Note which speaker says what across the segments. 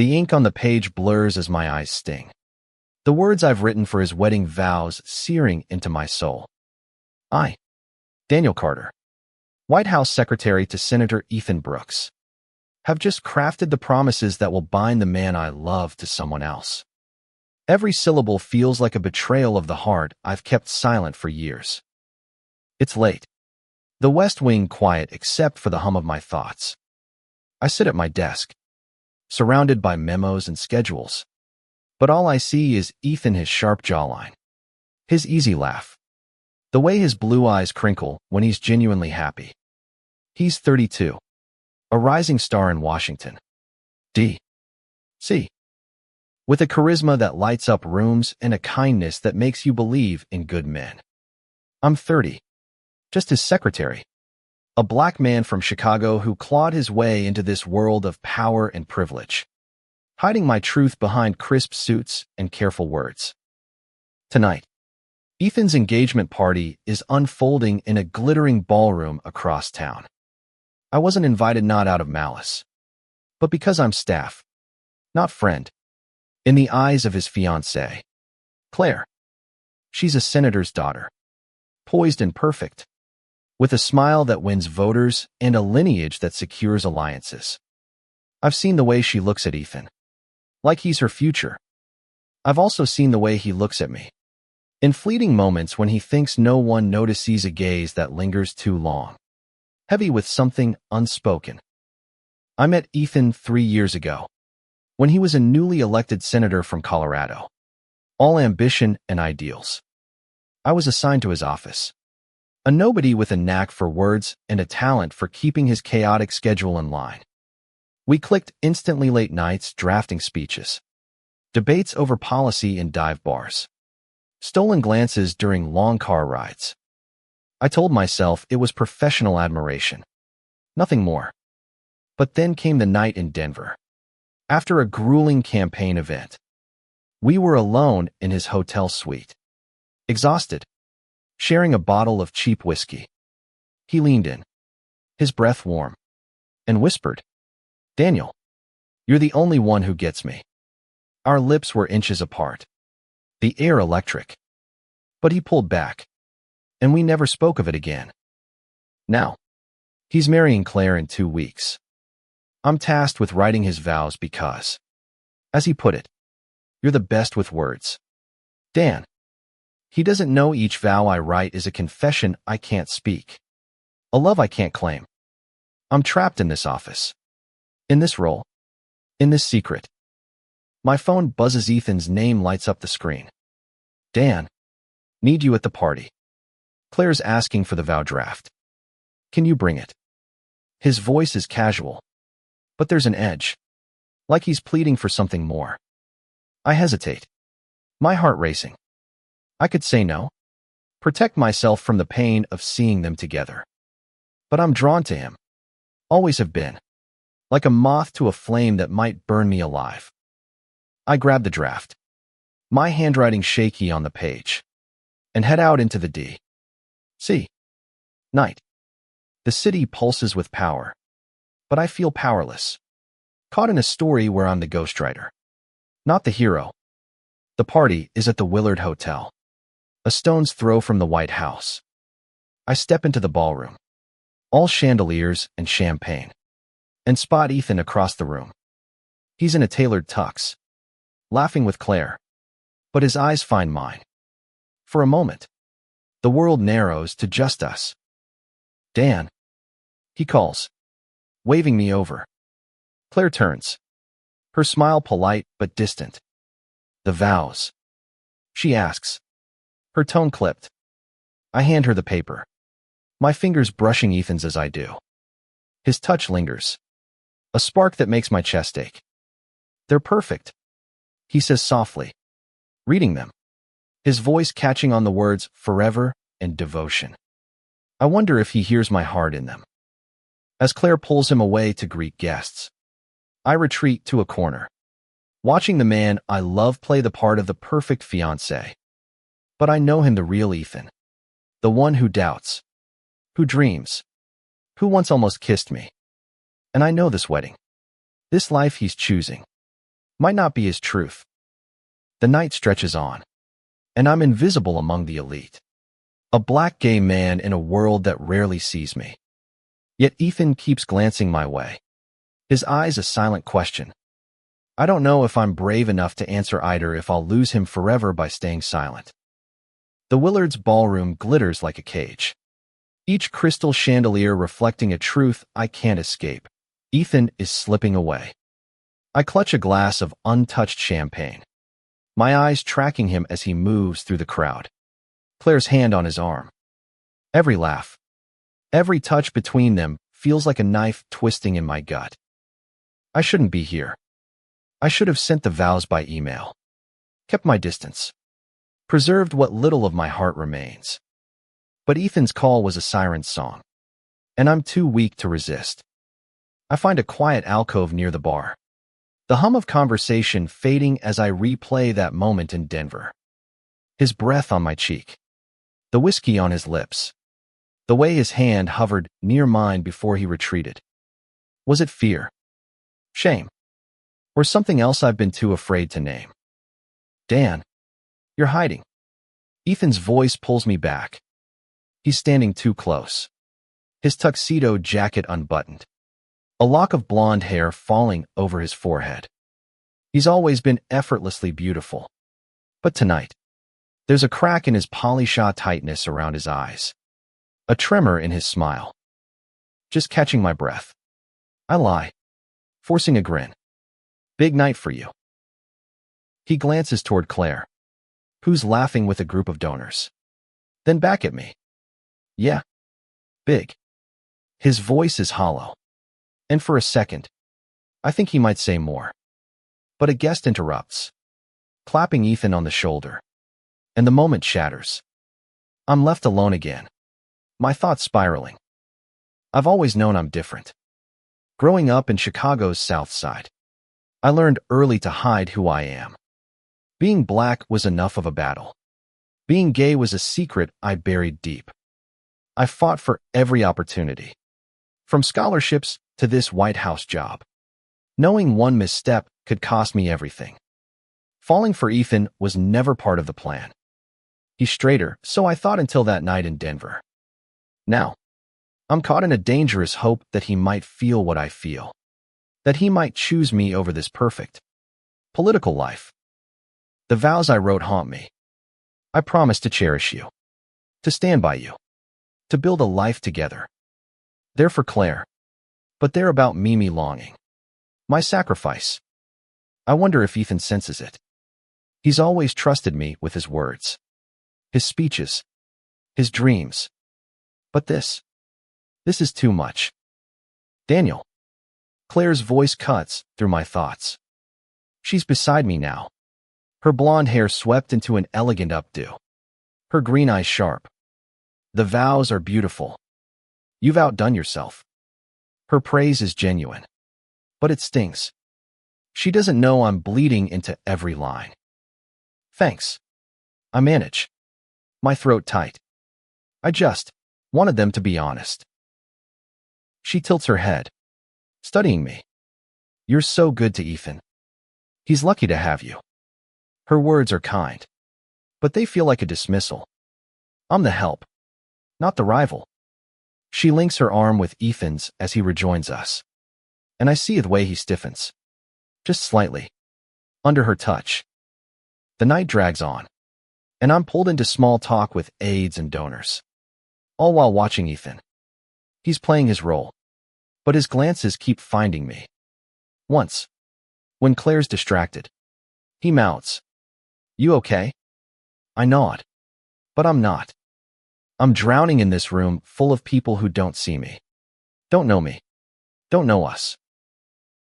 Speaker 1: The ink on the page blurs as my eyes sting. The words I've written for his wedding vows searing into my soul. I, Daniel Carter, White House Secretary to Senator Ethan Brooks, have just crafted the promises that will bind the man I love to someone else. Every syllable feels like a betrayal of the heart I've kept silent for years. It's late. The West Wing quiet except for the hum of my thoughts. I sit at my desk, surrounded by memos and schedules. But all I see is Ethan, his sharp jawline, his easy laugh, the way his blue eyes crinkle when he's genuinely happy. He's 32, a rising star in Washington, D.C., with a charisma that lights up rooms and a kindness that makes you believe in good men. I'm 30, just his secretary, a black man from Chicago who clawed his way into this world of power and privilege, hiding my truth behind crisp suits and careful words. Tonight, Ethan's engagement party is unfolding in a glittering ballroom across town. I wasn't invited not out of malice, but because I'm staff, not friend, in the eyes of his fiancée, Claire. She's a senator's daughter, poised and perfect, with a smile that wins voters and a lineage that secures alliances. I've seen the way she looks at Ethan, like he's her future. I've also seen the way he looks at me, in fleeting moments when he thinks no one notices, a gaze that lingers too long, heavy with something unspoken. I met Ethan 3 years ago, when he was a newly elected senator from Colorado, all ambition and ideals. I was assigned to his office, a nobody with a knack for words and a talent for keeping his chaotic schedule in line. We clicked instantly: late nights drafting speeches, debates over policy in dive bars, stolen glances during long car rides. I told myself it was professional admiration, nothing more. But then came the night in Denver. After a grueling campaign event, we were alone in his hotel suite, exhausted, sharing a bottle of cheap whiskey. He leaned in, his breath warm, and whispered, "Daniel, you're the only one who gets me." Our lips were inches apart, the air electric. But he pulled back, and we never spoke of it again. Now, he's marrying Claire in 2 weeks. I'm tasked with writing his vows because, as he put it, "You're the best with words, Dan." He doesn't know each vow I write is a confession I can't speak, a love I can't claim. I'm trapped in this office, in this role, in this secret. My phone buzzes. Ethan's name lights up the screen. "Dan, need you at the party. Claire's asking for the vow draft. Can you bring it?" His voice is casual, but there's an edge, like he's pleading for something more. I hesitate, my heart racing. I could say no, protect myself from the pain of seeing them together. But I'm drawn to him, always have been, like a moth to a flame that might burn me alive. I grab the draft, my handwriting shaky on the page, and head out into the D.C. night. The city pulses with power, but I feel powerless, caught in a story where I'm the ghostwriter, not the hero. The party is at the Willard Hotel, a stone's throw from the White House. I step into the ballroom, all chandeliers and champagne, and spot Ethan across the room. He's in a tailored tux, laughing with Claire, but his eyes find mine. For a moment, the world narrows to just us. "Dan," he calls, waving me over. Claire turns, her smile polite but distant. "The vows?" she asks, her tone clipped. I hand her the paper, my fingers brushing Ethan's as I do. His touch lingers, a spark that makes my chest ache. "They're perfect," he says softly, reading them, his voice catching on the words forever and devotion. I wonder if he hears my heart in them. As Claire pulls him away to greet guests, I retreat to a corner, watching the man I love play the part of the perfect fiancé. But I know him, the real Ethan, the one who doubts, who dreams, who once almost kissed me. And I know this wedding, this life he's choosing, might not be his truth. The night stretches on, and I'm invisible among the elite. A black gay man in a world that rarely sees me. Yet Ethan keeps glancing my way, his eyes a silent question. I don't know if I'm brave enough to answer either, if I'll lose him forever by staying silent. The Willards' ballroom glitters like a cage, each crystal chandelier reflecting a truth I can't escape. Ethan is slipping away. I clutch a glass of untouched champagne, my eyes tracking him as he moves through the crowd. Claire's hand on his arm. Every laugh, every touch between them feels like a knife twisting in my gut. I shouldn't be here. I should have sent the vows by email, kept my distance, preserved what little of my heart remains. But Ethan's call was a siren's song, and I'm too weak to resist. I find a quiet alcove near the bar, the hum of conversation fading as I replay that moment in Denver. His breath on my cheek, the whiskey on his lips, the way his hand hovered near mine before he retreated. Was it fear, shame, or something else I've been too afraid to name? Dan, you're hiding. Ethan's voice pulls me back. He's standing too close, his tuxedo jacket unbuttoned, a lock of blonde hair falling over his forehead. He's always been effortlessly beautiful. But tonight, there's a crack in his polished tightness around his eyes, a tremor in his smile. Just catching my breath, I lie, forcing a grin. Big night for you. He glances toward Claire, who's laughing with a group of donors. Then back at me. Yeah, big. His voice is hollow. And for a second, I think he might say more. But a guest interrupts, clapping Ethan on the shoulder. And the moment shatters. I'm left alone again, my thoughts spiraling. I've always known I'm different. Growing up in Chicago's South Side, I learned early to hide who I am. Being black was enough of a battle. Being gay was a secret I buried deep. I fought for every opportunity, from scholarships to this White House job, knowing one misstep could cost me everything. Falling for Ethan was never part of the plan. He's straighter, so I thought, until that night in Denver. Now, I'm caught in a dangerous hope that he might feel what I feel, that he might choose me over this perfect political life. The vows I wrote haunt me. I promise to cherish you, to stand by you, to build a life together. They're for Claire, but they're about Mimi longing. My sacrifice. I wonder if Ethan senses it. He's always trusted me with his words, his speeches, his dreams. But this is too much. Daniel. Claire's voice cuts through my thoughts. She's beside me now, her blonde hair swept into an elegant updo, her green eyes sharp. The vows are beautiful. You've outdone yourself. Her praise is genuine, but it stings. She doesn't know I'm bleeding into every line. Thanks. I manage, my throat tight. I just wanted them to be honest. She tilts her head, studying me. You're so good to Ethan. He's lucky to have you. Her words are kind, but they feel like a dismissal. I'm the help, not the rival. She links her arm with Ethan's as he rejoins us, and I see the way he stiffens, just slightly, under her touch. The night drags on, and I'm pulled into small talk with aides and donors, all while watching Ethan. He's playing his role, but his glances keep finding me. Once, when Claire's distracted, he mouths, "You okay?" I nod, but I'm not. I'm drowning in this room full of people who don't see me, don't know me, don't know us.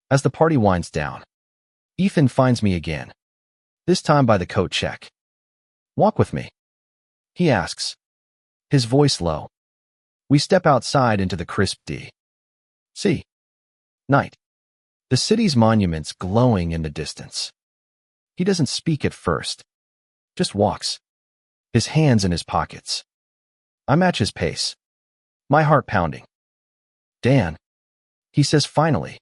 Speaker 1: As the party winds down, Ethan finds me again, this time by the coat check. Walk with me, he asks, his voice low. We step outside into the crisp D.C. night, the city's monuments glowing in the distance. He doesn't speak at first, just walks, his hands in his pockets. I match his pace, my heart pounding. Dan, he says finally,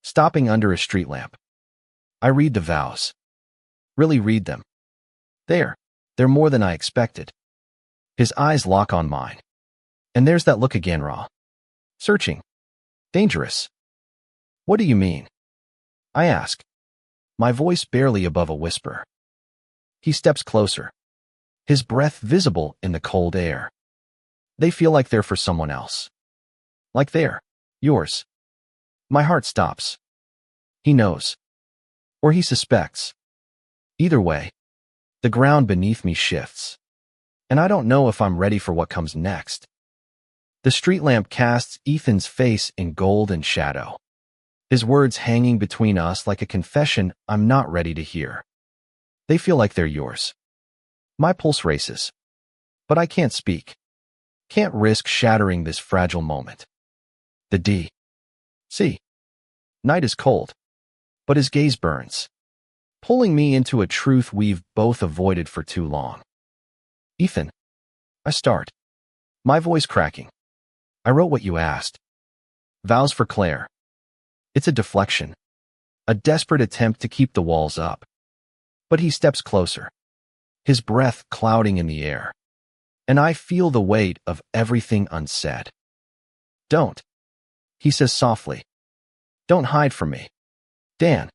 Speaker 1: stopping under a street lamp. I read the vows. Really read them. They're more than I expected. His eyes lock on mine. And there's that look again, raw. Searching. Dangerous. What do you mean? I ask, my voice barely above a whisper. He steps closer, his breath visible in the cold air. They feel like they're for someone else. Like they're yours. My heart stops. He knows. Or he suspects. Either way, the ground beneath me shifts. And I don't know if I'm ready for what comes next. The street lamp casts Ethan's face in gold and shadow. His words hanging between us like a confession I'm not ready to hear. They feel like they're yours. My pulse races. But I can't speak. Can't risk shattering this fragile moment. The D.C. Night is cold. But his gaze burns, pulling me into a truth we've both avoided for too long. Ethan. I start, my voice cracking. I wrote what you asked. Vows for Claire. It's a deflection, a desperate attempt to keep the walls up. But he steps closer, his breath clouding in the air, and I feel the weight of everything unsaid. Don't, he says softly. Don't hide from me. Dan.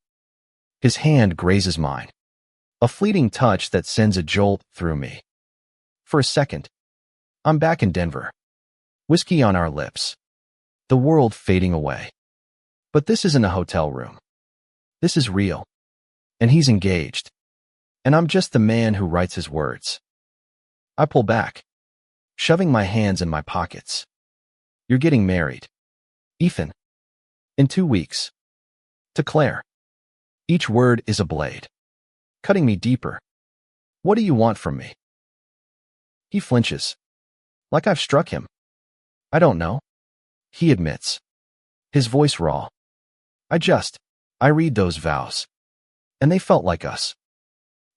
Speaker 1: His hand grazes mine, a fleeting touch that sends a jolt through me. For a second, I'm back in Denver, whiskey on our lips, the world fading away. But this isn't a hotel room. This is real. And he's engaged. And I'm just the man who writes his words. I pull back, shoving my hands in my pockets. You're getting married, Ethan. In 2 weeks. To Claire. Each word is a blade, cutting me deeper. What do you want from me? He flinches, like I've struck him. I don't know, he admits, his voice raw. I read those vows, and they felt like us.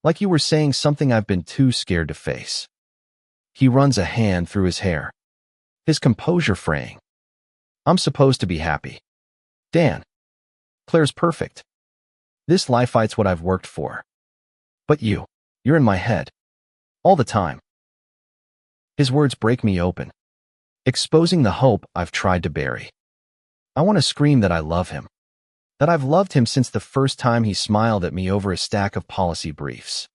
Speaker 1: Like you were saying something I've been too scared to face. He runs a hand through his hair, his composure fraying. I'm supposed to be happy. Dan. Claire's perfect. This life fight's what I've worked for. But you're in my head. All the time. His words break me open, exposing the hope I've tried to bury. I want to scream that I love him. That I've loved him since the first time he smiled at me over a stack of policy briefs.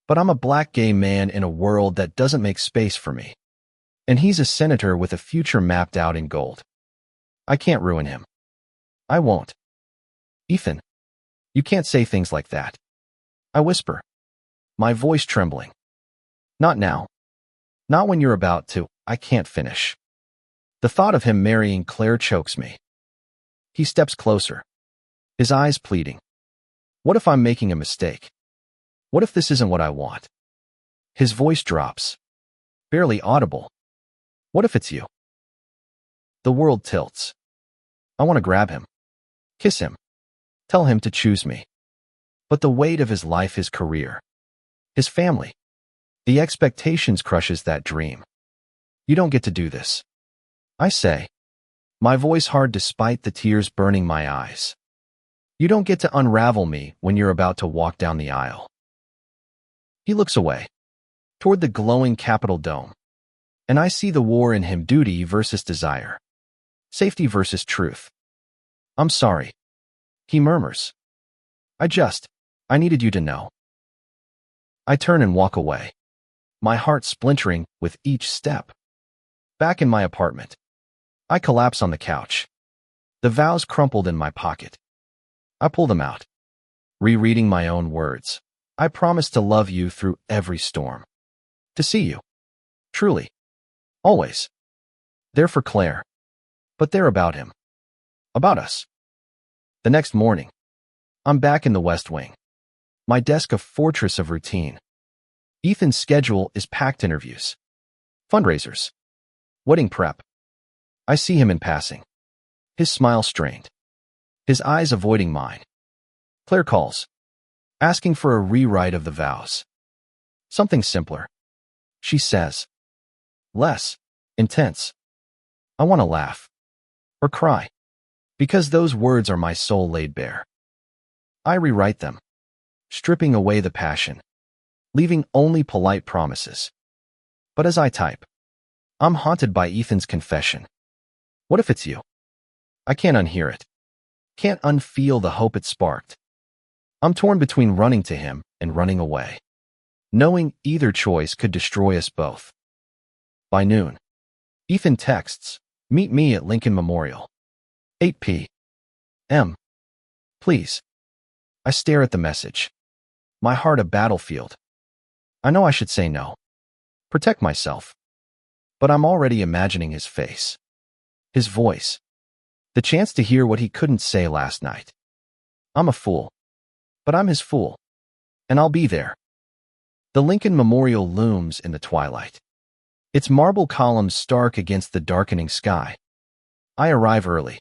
Speaker 1: But I'm a black gay man in a world that doesn't make space for me. And he's a senator with a future mapped out in gold. I can't ruin him. I won't. Ethan, you can't say things like that. I whisper, my voice trembling. Not now. Not when you're about to. I can't finish. The thought of him marrying Claire chokes me. He steps closer, his eyes pleading. What if I'm making a mistake? What if this isn't what I want? His voice drops, barely audible. What if it's you? The world tilts. I want to grab him, kiss him, tell him to choose me. But the weight of his life, his career, his family, the expectations crushes that dream. You don't get to do this, I say, my voice hard despite the tears burning my eyes. You don't get to unravel me when you're about to walk down the aisle. He looks away, toward the glowing Capitol dome, and I see the war in him, duty versus desire, safety versus truth. I'm sorry, he murmurs. I needed you to know. I turn and walk away, my heart splintering with each step. Back in my apartment, I collapse on the couch, the vows crumpled in my pocket. I pull them out, rereading my own words. I promise to love you through every storm. To see you. Truly. Always. They're for Claire. But they're about him. About us. The next morning, I'm back in the West Wing. My desk a fortress of routine. Ethan's schedule is packed: interviews, fundraisers, wedding prep. I see him in passing. His smile strained. His eyes avoiding mine. Claire calls, asking for a rewrite of the vows. Something simpler. She says. Less intense. I want to laugh. Or cry. Because those words are my soul laid bare. I rewrite them, stripping away the passion, leaving only polite promises. But as I type, I'm haunted by Ethan's confession. What if it's you? I can't unhear it. Can't unfeel the hope it sparked. I'm torn between running to him and running away, knowing either choice could destroy us both. By noon, Ethan texts, "Meet me at Lincoln Memorial. 8 p.m. Please." I stare at the message, my heart a battlefield. I know I should say no, protect myself, but I'm already imagining his face, his voice, the chance to hear what he couldn't say last night. I'm a fool, but I'm his fool, and I'll be there. The Lincoln Memorial looms in the twilight, its marble columns stark against the darkening sky. I arrive early,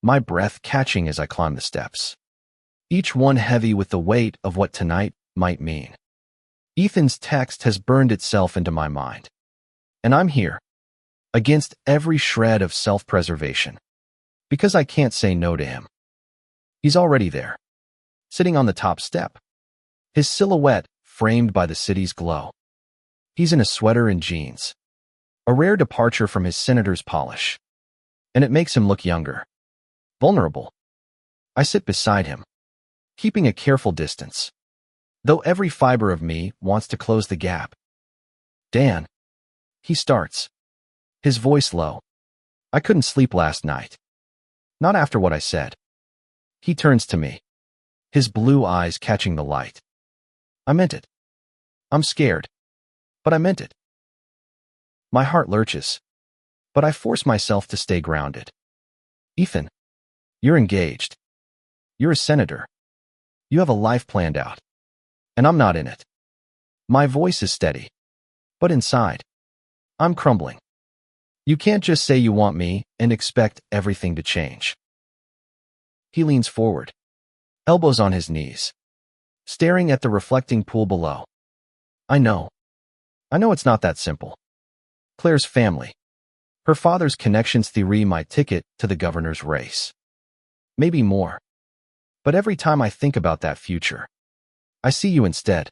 Speaker 1: my breath catching as I climb the steps, each one heavy with the weight of what tonight might mean. Ethan's text has burned itself into my mind, and I'm here, against every shred of self-preservation, because I can't say no to him. He's already there, sitting on the top step, his silhouette framed by the city's glow. He's in a sweater and jeans, a rare departure from his senator's polish, and it makes him look younger, vulnerable. I sit beside him, keeping a careful distance, though every fiber of me wants to close the gap. "Dan," he starts, his voice low. "I couldn't sleep last night. Not after what I said." He turns to me, his blue eyes catching the light. "I meant it. I'm scared, but I meant it." My heart lurches, but I force myself to stay grounded. "Ethan, you're engaged. You're a senator. You have a life planned out, and I'm not in it." My voice is steady, but inside, I'm crumbling. "You can't just say you want me and expect everything to change." He leans forward, elbows on his knees, staring at the reflecting pool below. I know it's not that simple. Claire's family, her father's connections theory, my ticket to the governor's race. Maybe more. But every time I think about that future, I see you instead.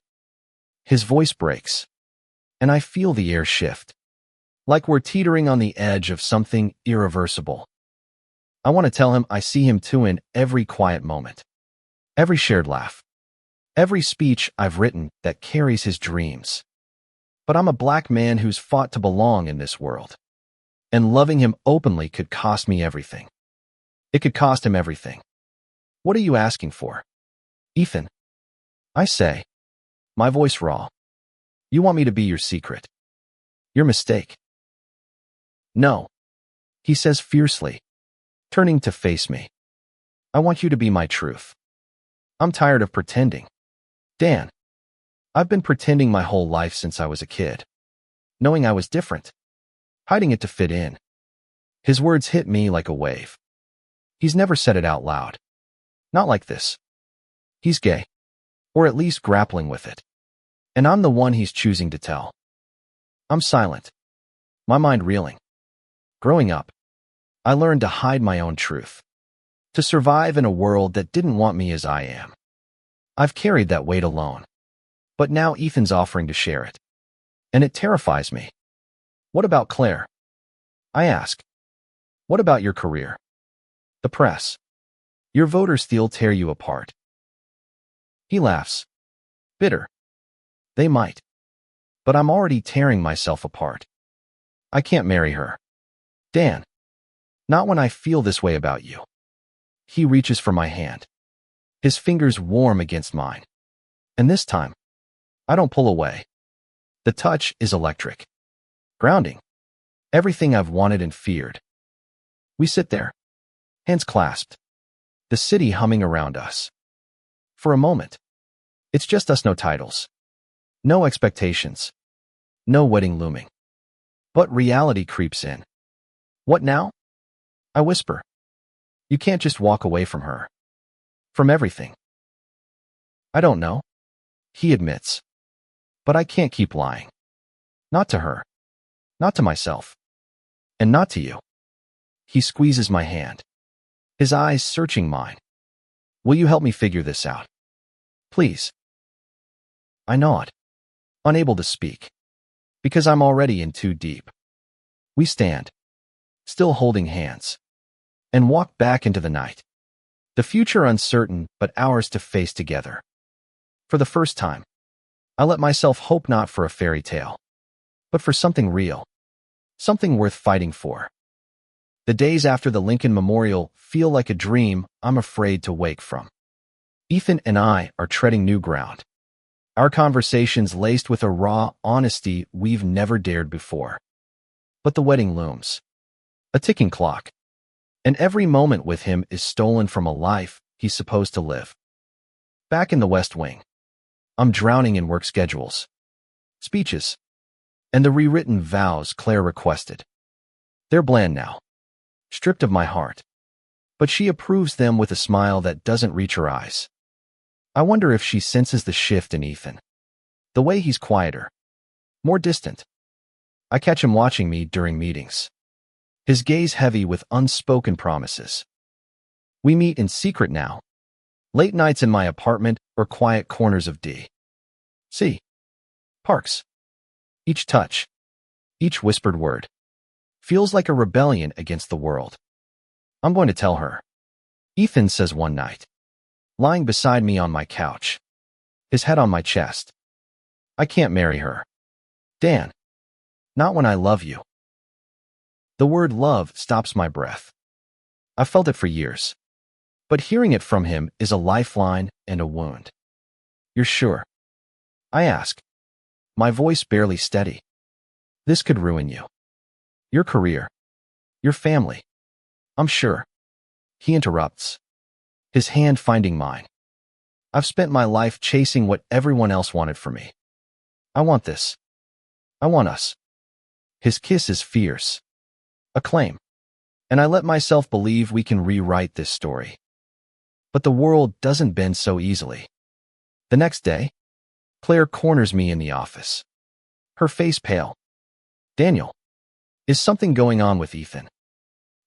Speaker 1: His voice breaks, and I feel the air shift, like we're teetering on the edge of something irreversible. I want to tell him I see him too in every quiet moment, every shared laugh, every speech I've written that carries his dreams. But I'm a black man who's fought to belong in this world, and loving him openly could cost me everything. It could cost him everything. "What are you asking for, Ethan?" I say, my voice raw. "You want me to be your secret, your mistake." "No," he says fiercely, turning to face me. "I want you to be my truth. I'm tired of pretending. Dan, I've been pretending my whole life since I was a kid, knowing I was different, hiding it to fit in." His words hit me like a wave. He's never said it out loud. Not like this. He's gay, or at least grappling with it. And I'm the one he's choosing to tell. I'm silent, my mind reeling. Growing up, I learned to hide my own truth, to survive in a world that didn't want me as I am. I've carried that weight alone. But now Ethan's offering to share it, and it terrifies me. "What about Claire?" I ask. "What about your career? The press? Your voters still tear you apart." He laughs, bitter. "They might. But I'm already tearing myself apart. I can't marry her, Dan. Not when I feel this way about you." He reaches for my hand, his fingers warm against mine. And this time, I don't pull away. The touch is electric, grounding, everything I've wanted and feared. We sit there, hands clasped, the city humming around us. For a moment, it's just us, no titles, no expectations, no wedding looming. But reality creeps in. "What now?" I whisper. "You can't just walk away from her. From everything." "I don't know," he admits. "But I can't keep lying. Not to her, not to myself, and not to you." He squeezes my hand, his eyes searching mine. Will you help me figure this out? Please. I nod, unable to speak, because I'm already in too deep. We stand, still holding hands, and walk back into the night. The future uncertain, but ours to face together. For the first time, I let myself hope not for a fairy tale, but for something real, something worth fighting for. The days after the Lincoln Memorial feel like a dream I'm afraid to wake from. Ethan and I are treading new ground. Our conversations laced with a raw honesty we've never dared before. But the wedding looms. A ticking clock. And every moment with him is stolen from a life he's supposed to live. Back in the West Wing, I'm drowning in work schedules, speeches, and the rewritten vows Claire requested. They're bland now, stripped of my heart, but she approves them with a smile that doesn't reach her eyes. I wonder if she senses the shift in Ethan, the way he's quieter, more distant. I catch him watching me during meetings, his gaze heavy with unspoken promises. We meet in secret now, late nights in my apartment or quiet corners of D.C. parks. Each touch, each whispered word, feels like a rebellion against the world. I'm going to tell her, Ethan says one night, lying beside me on my couch, his head on my chest. I can't marry her, Dan. Not when I love you. The word love stops my breath. I've felt it for years, but hearing it from him is a lifeline and a wound. You're sure? I ask, my voice barely steady. This could ruin you. Your career. Your family. I'm sure. He interrupts, his hand finding mine. I've spent my life chasing what everyone else wanted for me. I want this. I want us. His kiss is fierce. A claim. And I let myself believe we can rewrite this story. But the world doesn't bend so easily. The next day, Claire corners me in the office, her face pale. Daniel, is something going on with Ethan?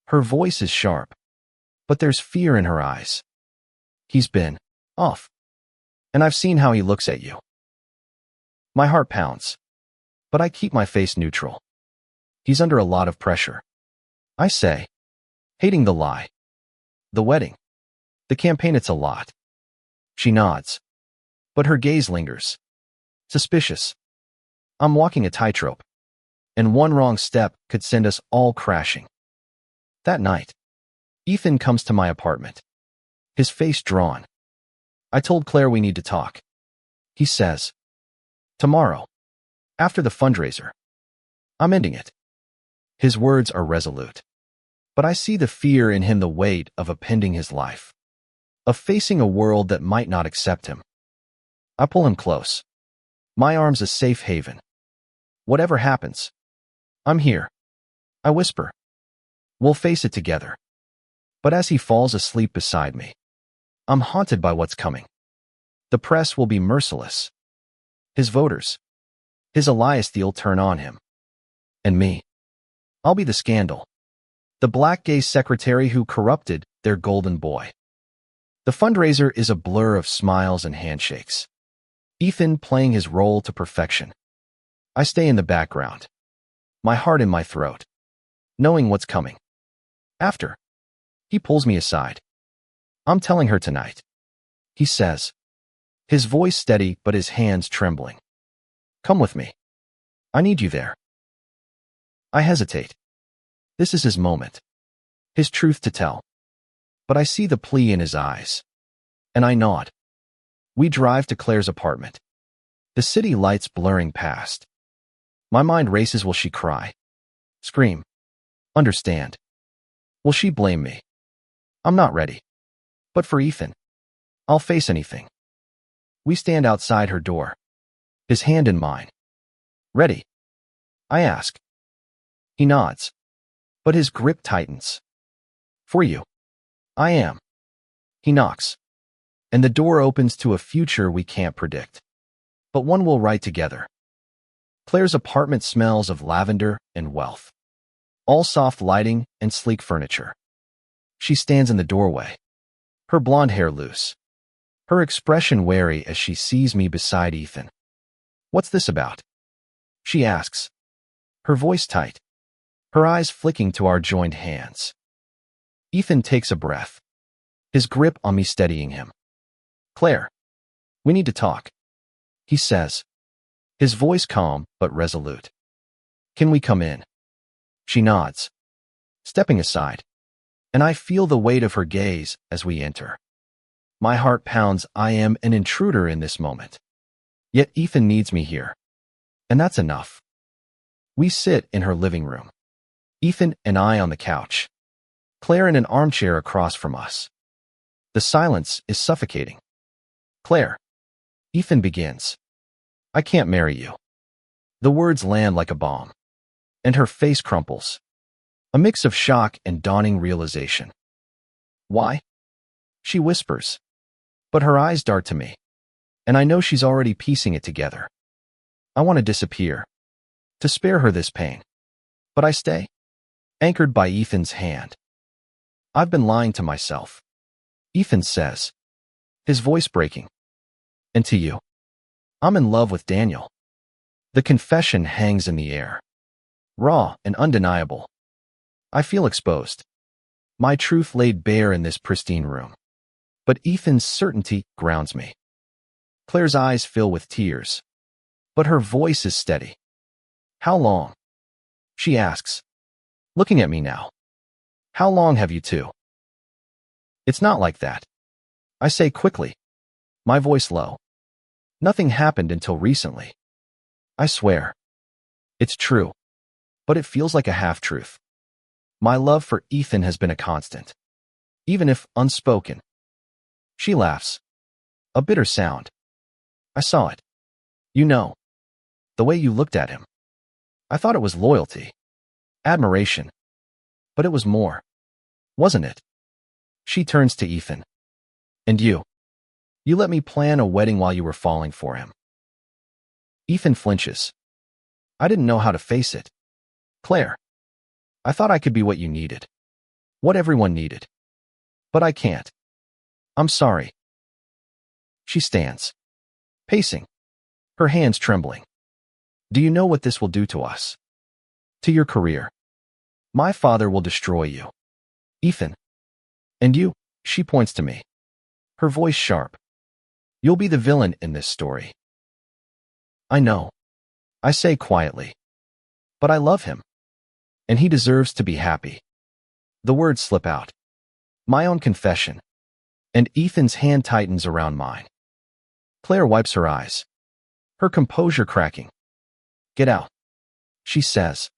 Speaker 1: Her voice is sharp, but there's fear in her eyes. He's been off, and I've seen how he looks at you. My heart pounds, but I keep my face neutral. He's under a lot of pressure, I say, hating the lie. The wedding, the campaign, it's a lot. She nods, but her gaze lingers. Suspicious. I'm walking a tightrope, and one wrong step could send us all crashing. That night, Ethan comes to my apartment, his face drawn. I told Claire we need to talk. He says, tomorrow, after the fundraiser. I'm ending it. His words are resolute, but I see the fear in him, the weight of appending his life, of facing a world that might not accept him. I pull him close, my arms a safe haven. Whatever happens, I'm here. I whisper, we'll face it together. But as he falls asleep beside me, I'm haunted by what's coming. The press will be merciless. His voters, his allies, they'll turn on him. And me, I'll be the scandal, the black gay secretary who corrupted their golden boy. The fundraiser is a blur of smiles and handshakes, Ethan playing his role to perfection. I stay in the background, my heart in my throat, knowing what's coming. After, he pulls me aside. I'm telling her tonight, he says, his voice steady but his hands trembling. Come with me. I need you there. I hesitate. This is his moment, his truth to tell. But I see the plea in his eyes, and I nod. We drive to Claire's apartment, the city lights blurring past. My mind races. Will she cry? Scream? Understand? Will she blame me? I'm not ready. But for Ethan, I'll face anything. We stand outside her door, his hand in mine. Ready? I ask. He nods, but his grip tightens. For you. I am. He knocks, and the door opens to a future we can't predict, but one we'll write together. Claire's apartment smells of lavender and wealth, all soft lighting and sleek furniture. She stands in the doorway, her blonde hair loose, her expression wary as she sees me beside Ethan. "What's this about?" she asks, her voice tight, her eyes flicking to our joined hands. Ethan takes a breath, his grip on me steadying him. "Claire, we need to talk," he says, his voice calm but resolute. "Can we come in?" She nods, stepping aside, and I feel the weight of her gaze as we enter. My heart pounds. I am an intruder in this moment. Yet Ethan needs me here, and that's enough. We sit in her living room, Ethan and I on the couch, Claire in an armchair across from us. The silence is suffocating. "Claire," Ethan begins, "I can't marry you." The words land like a bomb, and her face crumples, a mix of shock and dawning realization. "Why?" she whispers, but her eyes dart to me, and I know she's already piecing it together. I want to disappear, to spare her this pain, but I stay, anchored by Ethan's hand. "I've been lying to myself," Ethan says, his voice breaking. "And to you. I'm in love with Daniel." The confession hangs in the air, raw and undeniable. I feel exposed, my truth laid bare in this pristine room. But Ethan's certainty grounds me. Claire's eyes fill with tears, but her voice is steady. "How long?" she asks, looking at me now. "How long have you two?" "It's not like that," I say quickly, my voice low. "Nothing happened until recently. I swear. It's true, but it feels like a half-truth. My love for Ethan has been a constant, even if unspoken." She laughs, a bitter sound. "I saw it. You know, the way you looked at him. I thought it was loyalty, admiration, but it was more, wasn't it?" She turns to Ethan. "And you? You let me plan a wedding while you were falling for him." Ethan flinches. "I didn't know how to face it. Claire, I thought I could be what you needed, what everyone needed. But I can't. I'm sorry." She stands, pacing, her hands trembling. "Do you know what this will do to us? To your career? My father will destroy you, Ethan. And you," she points to me, her voice sharp. "You'll be the villain in this story." "I know," I say quietly. "But I love him, and he deserves to be happy." The words slip out. My own confession, and Ethan's hand tightens around mine. Claire wipes her eyes, her composure cracking. "Get out," she says,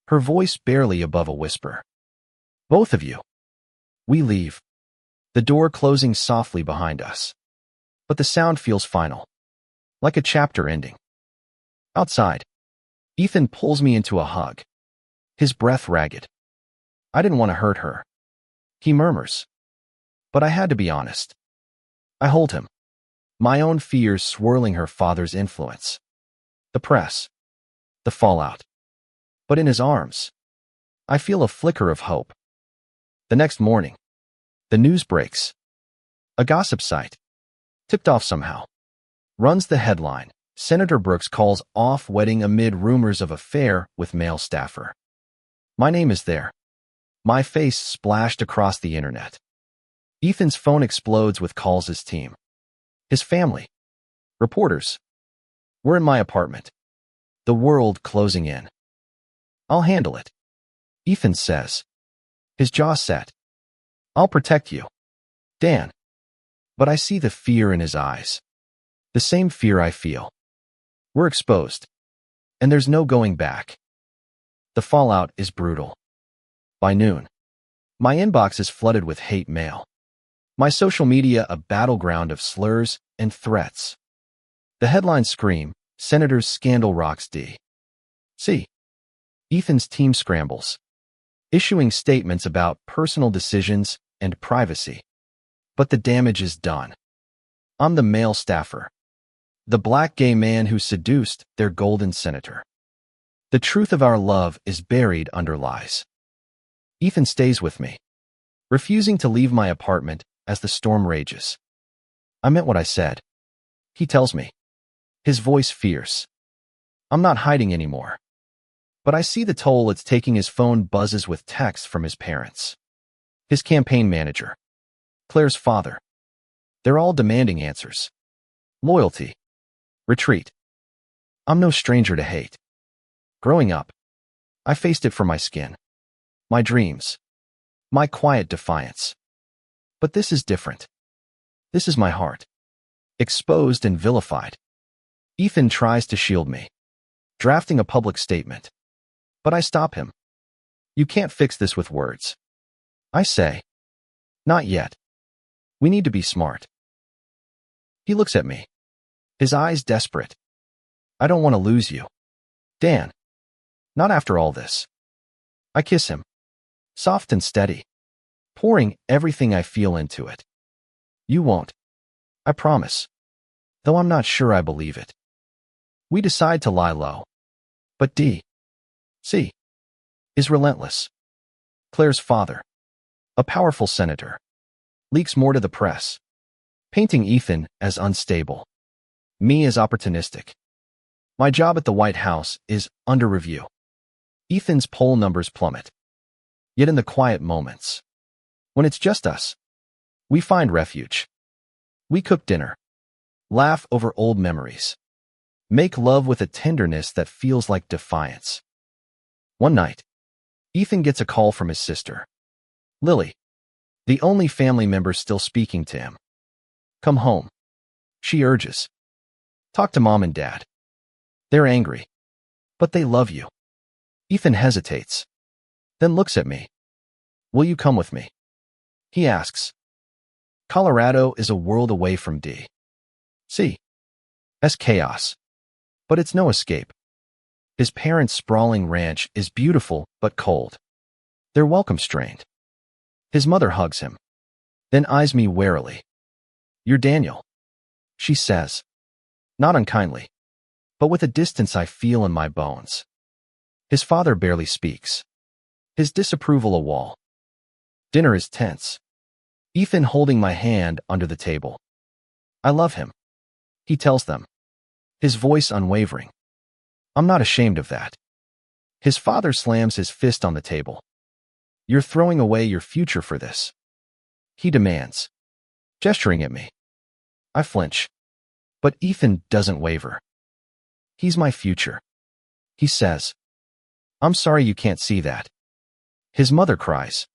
Speaker 1: her voice barely above a whisper. "Both of you." We leave, the door closing softly behind us. But the sound feels final, like a chapter ending. Outside, Ethan pulls me into a hug, his breath ragged. "I didn't want to hurt her," he murmurs. But I had to be honest. I hold him, my own fears swirling her father's influence. The press, the fallout. But in his arms, I feel a flicker of hope. The next morning, the news breaks. A gossip site, tipped off somehow, runs the headline: "Senator Brooks calls off wedding amid rumors of affair with male staffer." My name is there, my face splashed across the internet. Ethan's phone explodes with calls. His team, his family, reporters. We're in my apartment, the world closing in. "I'll handle it," Ethan says, his jaw set. "I'll protect you, Dan." But I see the fear in his eyes, the same fear I feel. We're exposed, and there's no going back. The fallout is brutal. By noon, my inbox is flooded with hate mail. My social media a battleground of slurs and threats. The headlines scream, "Senator's scandal rocks D.C." Ethan's team scrambles, issuing statements about personal decisions and privacy. But the damage is done. I'm the male staffer, the black gay man who seduced their golden senator. The truth of our love is buried under lies. Ethan stays with me, refusing to leave my apartment as the storm rages. I meant what I said. He tells me, his voice fierce. I'm not hiding anymore. But I see the toll it's taking. His phone buzzes with texts from his parents, his campaign manager, Claire's father. They're all demanding answers. Loyalty. Retreat. I'm no stranger to hate. Growing up, I faced it for my skin, my dreams, my quiet defiance. But this is different. This is my heart, exposed and vilified. Ethan tries to shield me, drafting a public statement. But I stop him. You can't fix this with words. I say, not yet. We need to be smart. He looks at me, his eyes desperate. I don't want to lose you, Dan. Not after all this. I kiss him, soft and steady, pouring everything I feel into it. You won't. I promise. Though I'm not sure I believe it. We decide to lie low. But D.C. is relentless. Claire's father, a powerful senator, leaks more to the press, painting Ethan as unstable, me as opportunistic. My job at the White House is under review. Ethan's poll numbers plummet. Yet in the quiet moments, when it's just us, we find refuge. We cook dinner, laugh over old memories, make love with a tenderness that feels like defiance. One night, Ethan gets a call from his sister, Lily, the only family member still speaking to him. Come home, she urges. Talk to Mom and Dad. They're angry, but they love you. Ethan hesitates, then looks at me. Will you come with me? He asks. Colorado is a world away from D.C.'s chaos, but it's no escape. His parents' sprawling ranch is beautiful but cold. Their welcome strained. His mother hugs him, then eyes me warily. You're Daniel, she says, not unkindly, but with a distance I feel in my bones. His father barely speaks, his disapproval a wall. Dinner is tense. Ethan holding my hand under the table. I love him, he tells them, his voice unwavering. I'm not ashamed of that. His father slams his fist on the table. You're throwing away your future for this, he demands, gesturing at me. I flinch, but Ethan doesn't waver. He's my future, he says. I'm sorry you can't see that. His mother cries.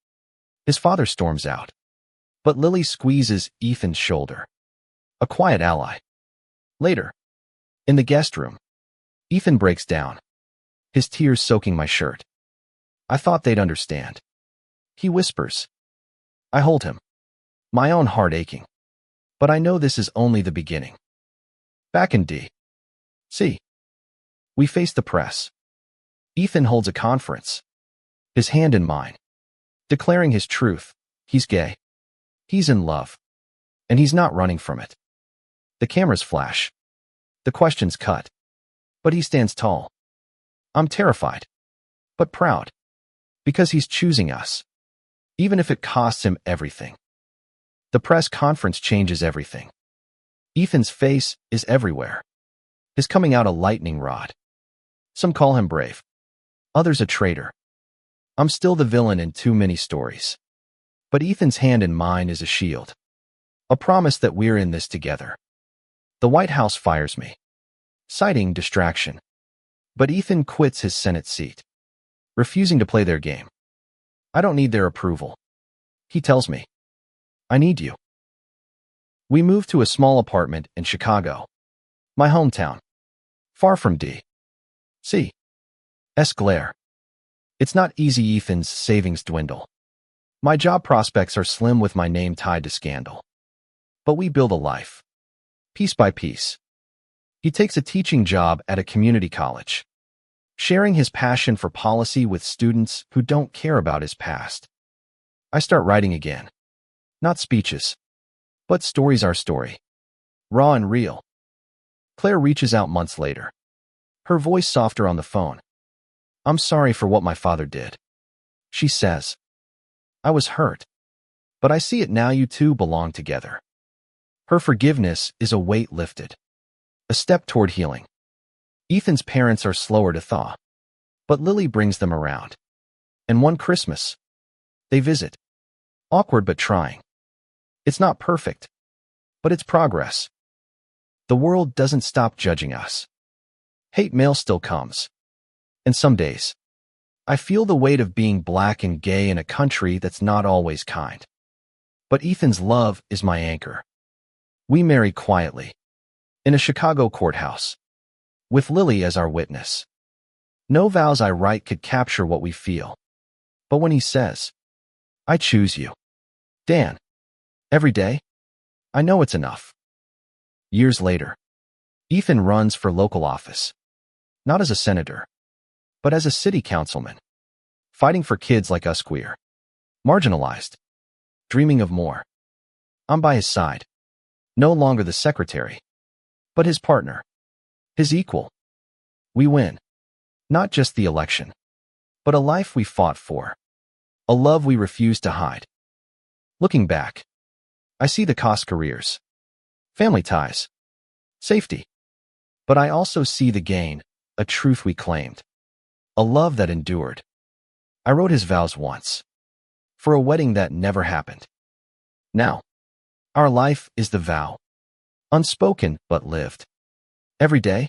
Speaker 1: His father storms out. But Lily squeezes Ethan's shoulder. A quiet ally. Later, in the guest room, Ethan breaks down, his tears soaking my shirt. I thought they'd understand. He whispers. I hold him, my own heart aching. But I know this is only the beginning. Back in D.C., we face the press. Ethan holds a conference, his hand in mine, declaring his truth. He's gay. He's in love. And he's not running from it. The cameras flash. The questions cut. But he stands tall. I'm terrified, but proud, because he's choosing us, even if it costs him everything. The press conference changes everything. Ethan's face is everywhere, his coming out a lightning rod. Some call him brave, others a traitor. I'm still the villain in too many stories. But Ethan's hand in mine is a shield, a promise that we're in this together. The White House fires me, citing distraction. But Ethan quits his Senate seat, refusing to play their game. I don't need their approval, he tells me. I need you. We move to a small apartment in Chicago, my hometown, far from D.C.'s glare. It's not easy. Ethan's savings dwindle. My job prospects are slim with my name tied to scandal. But we build a life, piece by piece. He takes a teaching job at a community college, sharing his passion for policy with students who don't care about his past. I start writing again. Not speeches, but stories. Our story, raw and real. Claire reaches out months later, her voice softer on the phone. I'm sorry for what my father did, she says. I was hurt, But I see it now, you two belong together. Her forgiveness is a weight lifted, a step toward healing. Ethan's parents are slower to thaw, but Lily brings them around. And one Christmas, they visit. Awkward but trying. It's not perfect, but it's progress. The world doesn't stop judging us. Hate mail still comes. And some days, I feel the weight of being black and gay in a country that's not always kind. But Ethan's love is my anchor. We marry quietly, in a Chicago courthouse, with Lily as our witness. No vows I write could capture what we feel. But when he says, "I choose you, Dan," every day, I know it's enough. Years later, Ethan runs for local office, not as a senator, but as a city councilman, fighting for kids like us, queer, marginalized, dreaming of more. I'm by his side, no longer the secretary, but his partner, his equal. We win, not just the election, but a life we fought for, a love we refused to hide. Looking back, I see the cost: careers, family ties, safety. But I also see the gain, a truth we claimed, a love that endured. I wrote his vows once, for a wedding that never happened. Now, our life is the vow, unspoken but lived. Every day,